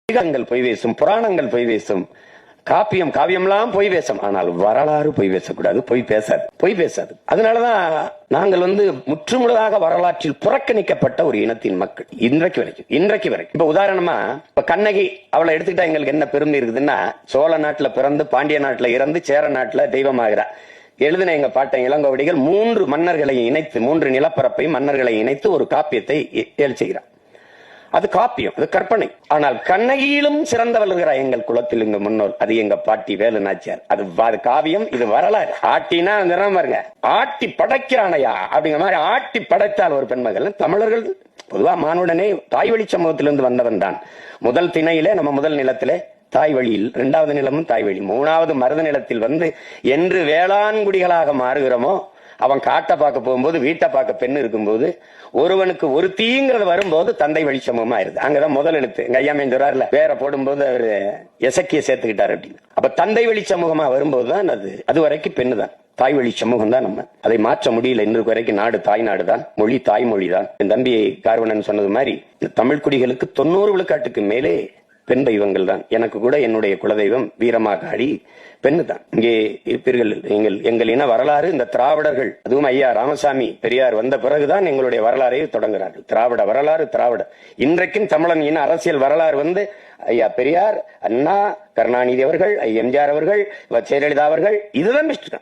பொய் பேசும், புராணங்கள் பொய் பேசும், காவியம்லாம் பொய் பேசும். ஆனால் வரலாறு பொய் பேசக்கூடாது, பொய் பேசாது. அதனாலதான் நாங்கள் முற்றுமுழுதாக வரலாற்றில் புறக்கணிக்கப்பட்ட ஒரு இனத்தின் மக்கள் இன்றைக்கு வரைக்கும். இப்ப உதாரணமா இப்ப கண்ணகி அவளை எடுத்துக்கிட்டா எங்களுக்கு என்ன பெருமை இருக்குதுன்னா, சோழ நாட்டுல பிறந்து பாண்டிய நாட்டுல இறந்து சேர நாட்டுல தெய்வமாகிறா எழுதின எங்க பாட்டன் இளங்கோவடிகள் 3 மன்னர்களை இணைத்து, 3 நிலப்பரப்பை மன்னர்களை இணைத்து ஒரு காப்பியத்தை செய்கிறார். அது காப்பியம், அது கற்பனை. ஆனால் கண்ணகியிலும் சிறந்தவள் இருக்கிறார் எங்கள் குலத்தில் எங்க முன்னோர், அது எங்க பாட்டி வேலு நாச்சியார். அது காவியம், இது வரலாறு. ஆட்டினா பாருங்க, ஆட்டி படைக்கிறானையா அப்படிங்கிற மாதிரி ஆட்டி படைத்தால் ஒரு பெண்மகள். தமிழர்கள் பொதுவா மானுடனே தாய் வழி சமூகத்திலிருந்து வந்தவன் தான். முதல் திணையிலே நம்ம முதல் நிலத்திலே தாய் வழியில், 2வது நிலமும் தாய் வழி, 3வது மருத நிலத்தில் என்று வேளாண்குடிகளாக மாறுகிறோமோ, அவன் காட்டை பார்க்க போகும்போது வீட்டை பார்க்க பெண் இருக்கும்போது, ஒருவனுக்கு ஒரு தீங்கிறது வரும்போது தந்தை வழி சமூகமா ஆயிருது. அங்கதான் முதல் எழுத்து. எங்க ஐயாமே சொல்றாருல, வேற போடும்போது அவரு எசக்கிய சேர்த்துக்கிட்டாரு அப்படின்னு. அப்ப தந்தை வழி சமூகமா வரும்போதுதான் அது வரைக்கும் பெண்ணு தான், தாய் வழி சமூகம் தான். நம்ம அதை மாற்ற முடியல. இன்றைக்கு வரைக்கும் நாடு தாய் நாடு தான், மொழி தாய்மொழி தான். என் தம்பி கார்வணன் சொன்னது மாதிரி தமிழ் குடிகளுக்கு 90 விழுக்காட்டுக்கு மேலே பெண் தெய்வங்கள் தான். எனக்கு கூட என்னுடைய குலதெய்வம் வீரமாகாளி பெண்ணு தான். இங்கே இருப்பீர்கள். எங்கள் இன வரலாறு இந்த திராவிடர்கள், அதுவும் ஐயா ராமசாமி பெரியார் வந்த பிறகுதான் எங்களுடைய வரலாறை தொடங்குகிறார்கள். திராவிட வரலாறு, இன்றைக்கும் தமிழன் இன அரசியல் வரலாறு ஐயா பெரியார், அண்ணா, கருணாநிதி அவர்கள், எம்ஜிஆர் அவர்கள், ஜெயலலிதா அவர்கள், இதுதான்